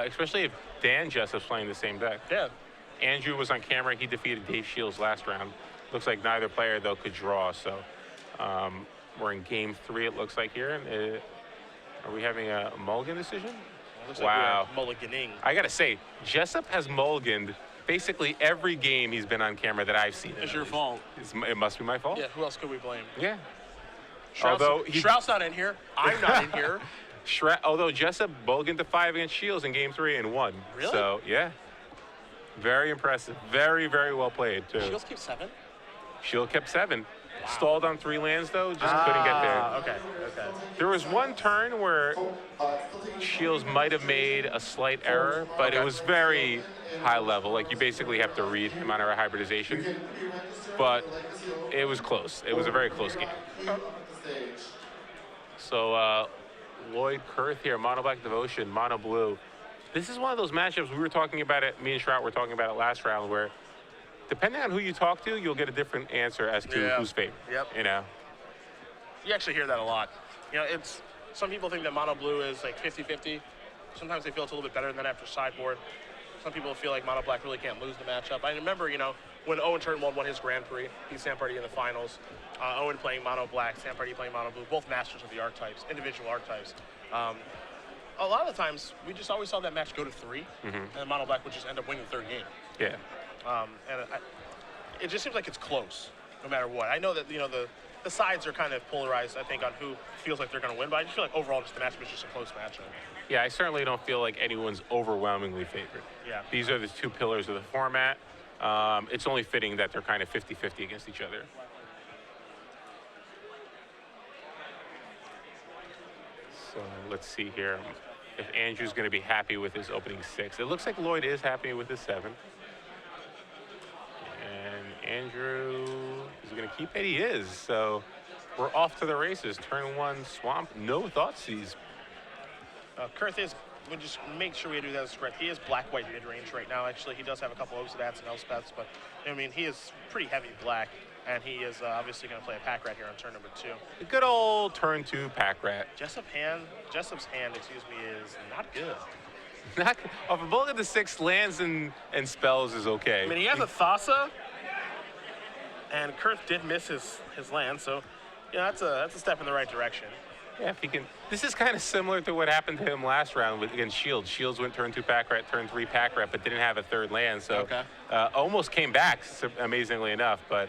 especially if Dan Jessup's playing the same deck. Yeah. Andrew was on camera. He defeated Dave Shields last round. Looks like neither player, though, could draw. So we're in game 3, it looks like here. Are we having a mulligan decision? Wow. Like mulliganing. I got to say, Jessup has mulliganed basically every game he's been on camera that I've seen. It's your fault. It must be my fault? Yeah, who else could we blame? Yeah. Shroud's not in here. I'm not in here. Although Jessup mulliganed to 5 against Shields in game 3 and won. Really? So, yeah. Very impressive. Very, very well played, too. Shields kept 7? Shield kept 7. Wow. Stalled on 3 lands, though. Just couldn't get there. Okay. There was one turn where Shields might have made a slight error, but it was very high level. Like, you basically have to read him on our hybridization. But it was close. It was a very close game. So, Lloyd, Kurth here, Mono Black Devotion, Mono Blue. This is one of those matchups we were talking about it, me and Shroud were talking about it last round, where depending on who you talk to, you'll get a different answer as to who's favored. Yep. You know? You actually hear that a lot. You know, some people think that Mono Blue is like 50-50. Sometimes they feel it's a little bit better than that after sideboard. Some people feel like Mono Black really can't lose the matchup. I remember, you know, when Owen Turnwald won his Grand Prix, he Sam Party in the finals. Owen playing Mono Black, Sam Party playing Mono Blue, both masters of the archetypes, individual archetypes. A lot of the times, we just always saw that match go to 3, and Mono Black would just end up winning the 3rd game. Yeah. It just seems like it's close, no matter what. I know that, you know, the sides are kind of polarized, I think, on who feels like they're going to win, but I just feel like overall just the matchup is just a close matchup. Yeah, I certainly don't feel like anyone's overwhelmingly favored. Yeah. These are the 2 pillars of the format. It's only fitting that they're kind of 50-50 against each other. So let's see here if Andrew's going to be happy with his opening 6. It looks like Lloyd is happy with his 7. And Andrew is going to keep it. He is. So we're off to the races. Turn 1, Swamp, no Thoughtseize. Kurth is, we'll just make sure we do that as correct. He is black-white mid-range right now. Actually, he does have a couple of Obsidats and Elspeths, but I mean, he is pretty heavy black, and he is obviously going to play a Pack Rat here on turn number 2. A good old turn 2 Pack Rat. Jessup's hand, is not good. Not off a bullet of the 6 lands and spells is okay. I mean, he has a Thassa, and Kurth did miss his land, so yeah, that's a step in the right direction. Yeah, if he can. This is kind of similar to what happened to him last round against Shields. Shields went turn 2 Pack Rat, turn 3 Pack Rat, but didn't have a 3rd land, so almost came back, amazingly enough. But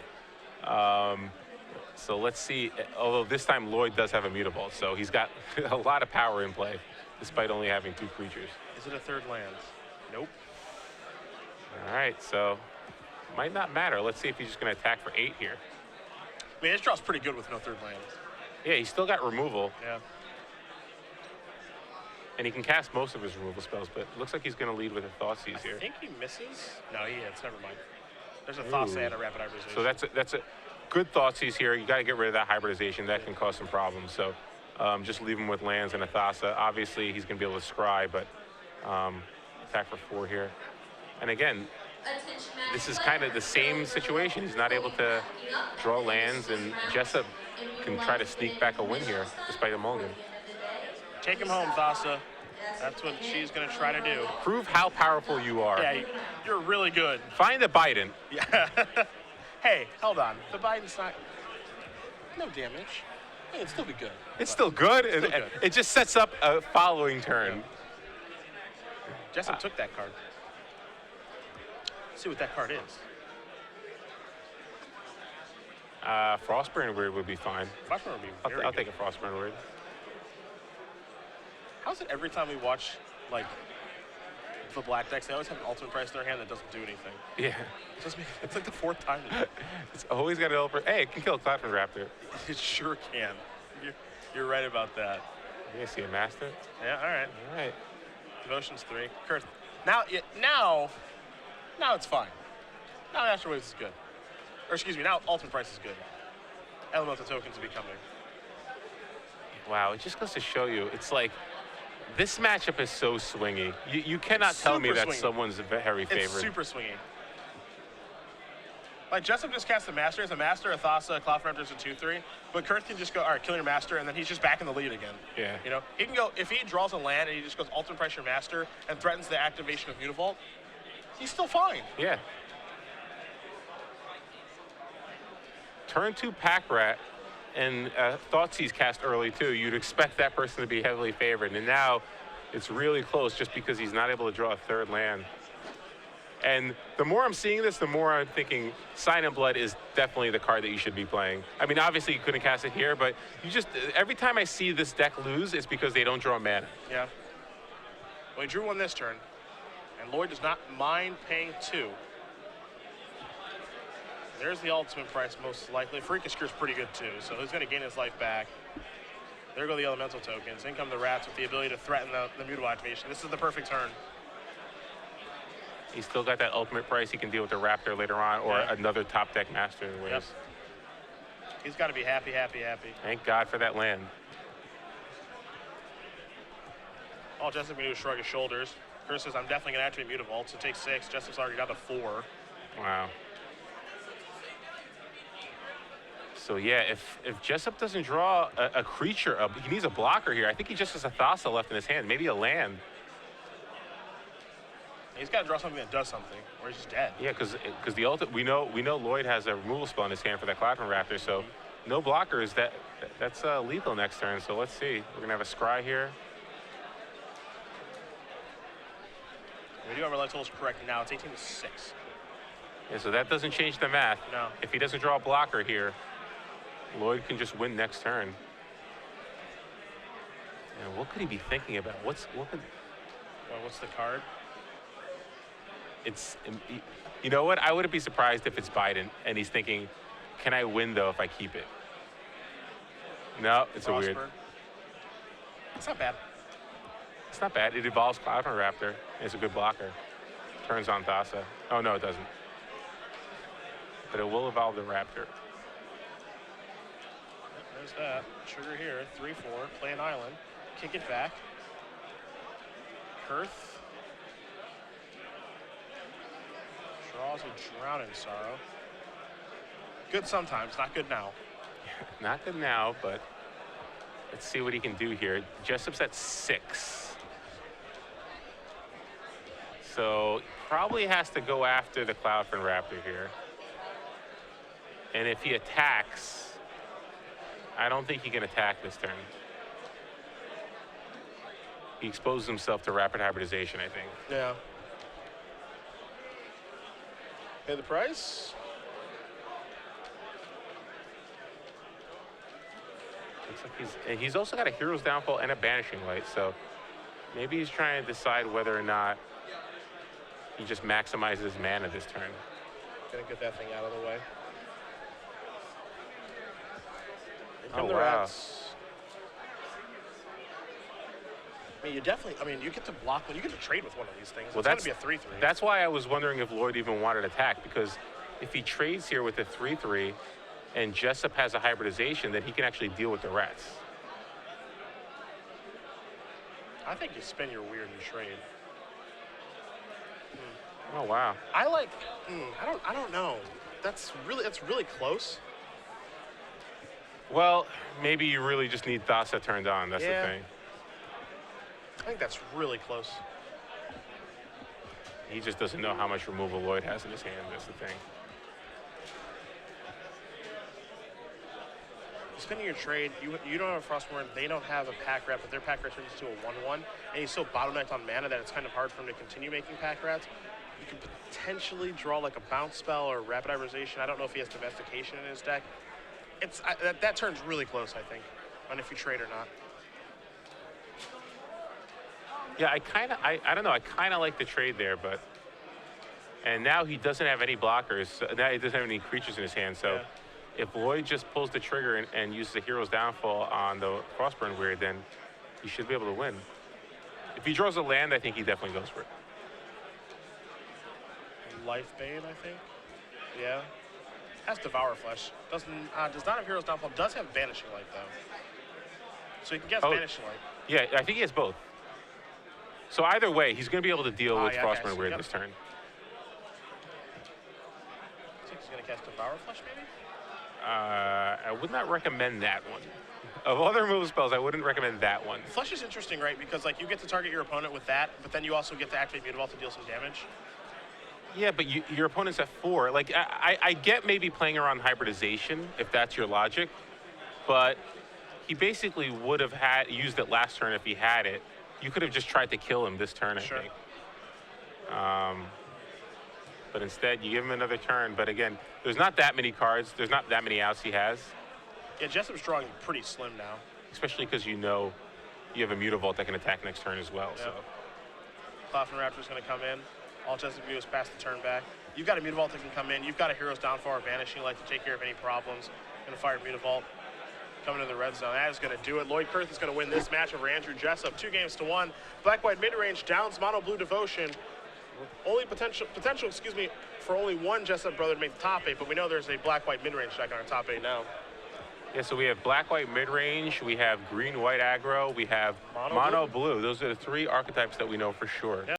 so let's see. Although this time Lloyd does have a Mutavault, so he's got a lot of power in play, despite only having 2 creatures. Is it a 3rd land? Nope. All right, so might not matter. Let's see if he's just going to attack for 8 here. I mean, his draw's pretty good with no 3rd land. Yeah, he's still got removal. Yeah. And he can cast most of his removal spells, but it looks like he's going to lead with a Thoughtseize here. I think he misses. No, he hits. Never mind. There's a Thassa and a Rapid Hybridization. So that's a good Thoughtseize here. You got to get rid of that hybridization. That can cause some problems. So just leave him with lands and a Thassa. Obviously, he's going to be able to scry, but attack for 4 here. And again, this is kind of the same situation. He's not able to draw lands, and Jessup can try to sneak back a win here, despite a mulligan. Take him home, Thassa. That's what she's going to try to do. Prove how powerful you are. Yeah, you're really good. Find the Biden. Yeah. Hey, hold on. The Biden's not... No damage. It'd still be good. It's still good. It just sets up a following turn. Yeah. Jessup took that card. Let's see what that card is. Frostburn Word would be fine. Frostburn would be very I'll good. take a Frostburn Word. How's it every time we watch, like, the black decks, they always have an ultimate price in their hand that doesn't do anything? Yeah. It's like the 4th time. It's always got an helper. Hey, it can kill a Cloudfin Raptor. It sure can. You're right about that. You see a Master? Yeah, all right. All right. Devotion's 3. Kurth. Now it's fine. Now Master Waves is good. Or excuse me, now Ultimate Price is good. Elemental Tokens will be coming. Wow, it just goes to show you, it's like, this matchup is so swingy. You cannot tell me that someone's a very favorite. It's super swingy. Like, Jessup just cast the Master. It's a Master, a Thassa, a Cloud Raptor's a 2/3. But Kurth can just go, all right, kill your Master, and then he's just back in the lead again. Yeah. You know, he can go, if he draws a land and he just goes Ultimate Pressure Master and threatens the activation of Mutavault, he's still fine. Yeah. Turn 2 Pack Rat, and Thoughtseize cast early too. You'd expect that person to be heavily favored, and now it's really close just because he's not able to draw a 3rd land. And the more I'm seeing this, the more I'm thinking Sign in Blood is definitely the card that you should be playing. I mean, obviously you couldn't cast it here, but you just, every time I see this deck lose, it's because they don't draw mana. Yeah. Well, he drew 1 this turn, and Lloyd does not mind paying 2. There's the ultimate price, most likely. Freakish Cure's pretty good too, so he's going to gain his life back. There go the elemental tokens. In come the rats with the ability to threaten the mutable activation. This is the perfect turn. He's still got that ultimate price. He can deal with the Raptor later on, or another top deck Master. Yep. He's got to be happy, happy, happy. Thank God for that land. All Jessup can do is shrug his shoulders. Kurth says, I'm definitely going to activate Mutavault, so take 6. Jessup's already got to 4. Wow. So yeah, if Jessup doesn't draw a creature, he needs a blocker here. I think he just has a Thassa left in his hand, maybe a land. He's got to draw something that does something, or he's just dead. Yeah, because the ultimate, we know Lloyd has a removal spell in his hand for that Cloudhorn Raptor, so no blockers. That's lethal next turn. So let's see. We're gonna have a Scry here. We do have our life totals correct now. It's 18-6. Yeah, so that doesn't change the math. No. If he doesn't draw a blocker here, Lloyd can just win next turn. And what could he be thinking about? What's the card? It's, you know what? I wouldn't be surprised if it's Biden and he's thinking, can I win though if I keep it? No, it's a weird. It's not bad. It's not bad. It evolves Cloudhorn Raptor. It's a good blocker. Turns on Thassa. Oh no, it doesn't. But it will evolve the Raptor. There's that. Trigger here. 3/4. Play an island. Kick it back. Kurth. Draws a Drown in Sorrow. Good sometimes, not good now. Not good now, but let's see what he can do here. Jessup's at 6. So probably has to go after the Cloudhorn Raptor here. And if he attacks, I don't think he can attack this turn. He exposes himself to rapid hybridization, I think. Yeah. Pay the price. Looks like he's also got a Hero's Downfall and a Banishing Light, so maybe he's trying to decide whether or not he just maximizes mana this turn. Gonna get that thing out of the way. Oh, wow. Rats. I mean, you get to block, you get to trade with one of these things. Well, it's going to be a 3/3. That's why I was wondering if Lloyd even wanted to attack, because if he trades here with a 3/3 and Jessup has a hybridization, then he can actually deal with the rats. I think you spin your weird and trade. Oh, wow. I don't know. That's really close. Well, maybe you really just need Thassa turned on. That's the thing. I think that's really close. He just doesn't know how much removal Lloyd has in his hand. That's the thing. Spending your trade, you don't have a Frostborn, they don't have a pack rat, but their pack rat turns into a 1/1, and he's so bottlenecked on mana that it's kind of hard for him to continue making pack rats. You could potentially draw like a bounce spell or rapid hybridization. I don't know if he has domestication in his deck. That turn's really close, I think, on if you trade or not. Yeah, I don't know. I kind of like the trade there, but... And now he doesn't have any blockers. So now he doesn't have any creatures in his hand, so... Yeah. If Lloyd just pulls the trigger and uses the Hero's Downfall on the Frostburn Weird, then he should be able to win. If he draws a land, I think he definitely goes for it. Lifebane, I think. Yeah. Has Devour Flesh. Does not have Hero's Downfall. Does have Banishing Light, though. So you can guess Banishing Light. Yeah, I think he has both. So either way, he's going to be able to deal with Frostburn so Weird this turn. I think he's going to to cast Devour Flush, maybe? I would not recommend that one. Of other removal spells, I wouldn't recommend that one. Flush is interesting, right? Because like you get to target your opponent with that, but then you also get to activate Mutavault to deal some damage. Yeah, but your opponent's at 4. Like, I get maybe playing around hybridization, if that's your logic, but he basically would have used it last turn if he had it. You could have just tried to kill him this turn, I think. But instead, you give him another turn. But again, there's not that many cards. There's not that many outs he has. Yeah, Jessup's drawing pretty slim now. Especially because you know you have a Mutavault that can attack next turn as well. Yep. So. Cloudfin Raptor's going to come in. All Jessup do is pass the turn back. You've got a Mutavault that can come in. You've got a Hero's Downfall or Vanishing like to take care of any problems. Going to fire Mutavault. Coming to the red zone. That is going to do it. Lloyd Kurth is going to win this match over Andrew Jessup. 2-1. Black-white mid-range downs mono-blue Devotion. Only potential, for only one Jessup brother to make the top 8, but we know there's a black-white mid-range deck on our top 8 now. Yeah, so we have black-white mid-range, we have green-white aggro, we have mono-blue. Those are the 3 archetypes that we know for sure. Yep.